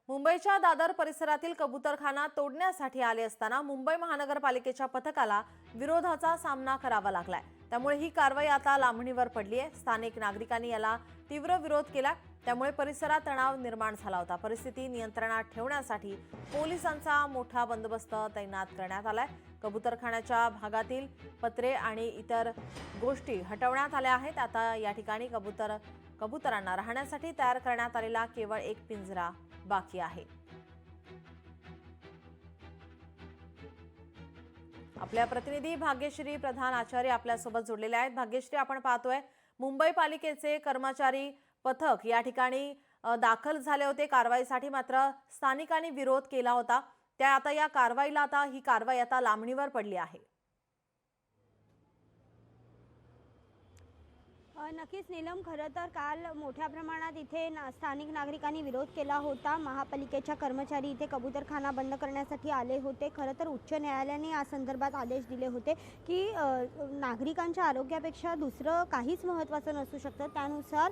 मुंबईच्या दादर परिसरातील कबूतरखाना तोडण्यासाठी आले असताना मुंबई महानगरपालिकेच्या पथकाला विरोधाचा सामना करावा लागलाय। त्यामुळे ही कारवाई आता लांबणीवर पडली आहे। स्थानिक नागरिकांनी याला तीव्र विरोध केला, त्यामुळे परिसरात तणाव निर्माण झाला होता। परिस्थिती नियंत्रणात ठेवण्यासाठी पोलिसांचा मोठा बंदोबस्त तैनात करण्यात आलाय। कबूतरखान्याच्या भागातील पत्रे आणि इतर गोष्टी हटवण्यात आल्या आहेत। आता या ठिकाणी कबुतरांना राहण्यासाठी तयार करण्यात आलेला केवळ एक पिंजरा बाकी आहे। आपल्या प्रतिनिधी भाग्यश्री प्रधान आचार्य आपल्यासोबत जोडलेले आहेत। भाग्यश्री, आपण पाहतोय मुंबई पालिकेचे कर्मचारी पथक या ठिकाणी दाखल झाले होते कारवाईसाठी, मात्र स्थानिकांनी विरोध केला होता। त्या आता या कारवाईला ही कारवाई आता लांबणीवर पडली आहे। नक्कीच नीलम, खरं तर काल मोठ्या प्रमाणात इथे स्थानिक नागरिकांनी विरोध केला होता। महापालिकेच्या कर्मचारी इथे कबूतरखाना बंद करण्यासाठी आले होते। खरं तर उच्च न्यायालयाने या संदर्भात आदेश दिले होते की नागरिकांच्या आरोग्यापेक्षा दुसरं काहीच महत्त्वाचं नसू शकतं। त्यानुसार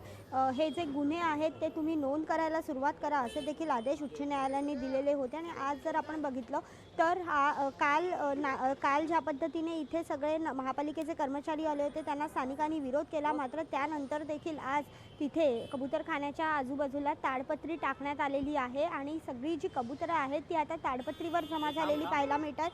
हे जे गुन्हे आहेत ते तुम्ही नोंद करायला सुरुवात करा, असे देखील आदेश उच्च न्यायालयाने दिलेले होते। आणि आज जर आपण बघितलं तर काल ज्या पद्धतीने इथे सगळे महापालिकेचे कर्मचारी आले होते त्यांना स्थानिकांनी विरोध केला, मात्र त्यानंतर देखील आज तिथे कबूतरखान्याच्या आजूबाजूला ताडपत्री टाकण्यात आलेली आहे आणि सगळी जी कबूतरं आहेत ती आता ताडपत्रीवर जमा झालेली पाहायला मिळतात।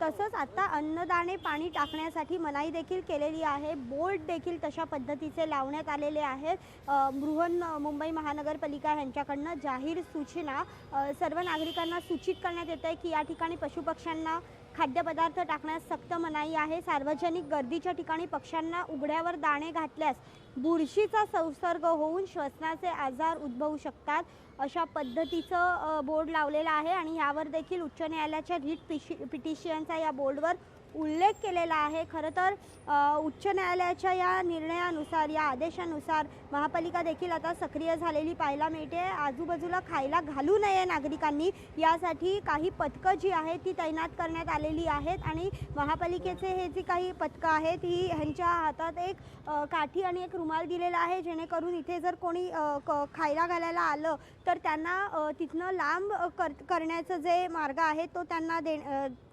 तसंच आता अन्नदाणे पाणी टाकण्यासाठी मनाई देखील केलेली आहे। बोर्ड देखील तशा पद्धतीचे लावण्यात आलेले आहेत। मुंबई महानगरपालिका यांच्याकडनं जाहीर सूचना सर्व नागरिकांना सूचित करण्यात येत आहे की या ठिकाणी पशुपक्ष्यांना खाद्यपदार्थ टाकण्यास सक्त मनाई आहे। सार्वजनिक गर्दीच्या ठिकाणी पक्ष्यांना उघड्यावर दाणे घातल्यास बुरशीचा संसर्ग होऊन श्वसनाचे आजार उद्भवू शकतात, अशा पद्धतीचं बोर्ड लावलेला आहे। आणि यावर देखील उच्च न्यायालयाच्या रिट पिटिशनचा या बोर्डवर उल्लेख केलेला आहे। खरं तर उच्च न्यायालयाच्या या निर्णयानुसार, या आदेशानुसार महापालिका देखील आता सक्रिय झालेली पाहायला मिळते। आजूबाजूला खायला घालू नये नागरिकांनी यासाठी काही पथकं जी आहेत ती तैनात करण्यात आलेली आहेत। आणि महापालिकेचे हे जी काही पथकं आहेत ही ह्यांच्या हातात एक काठी आणि एक रुमाल दिलेला आहे, जेणेकरून इथे जर कोणी खायला घालायला आलं तर त्यांना तिथनं लांब करण्याचं जे मार्ग आहे तो त्यांना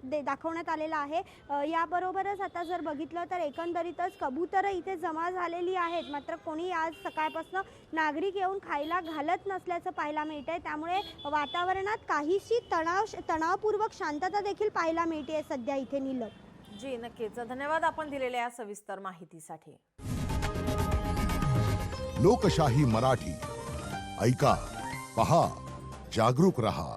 दाखवण्यात आलेला आहे। याबरोबरच आता जर बघितलं तर एकंदरीतच कबूतरं इथे जमा झालेली आहेत, मात्र कोणी आज सकाळपासून नागरिक येऊन खायला घालत नसल्याचं पाहायला मिळतंय। त्यामुळे वातावरणात काहीशी तणावपूर्वक शांतता देखील पाहायला मिळते सध्या इथे नीलम। जी नक्कीच, धन्यवाद आपण दिलेल्या सविस्तर माहितीसाठी। लोकशाही मराठी ऐका, पहा, जागरूक रहा।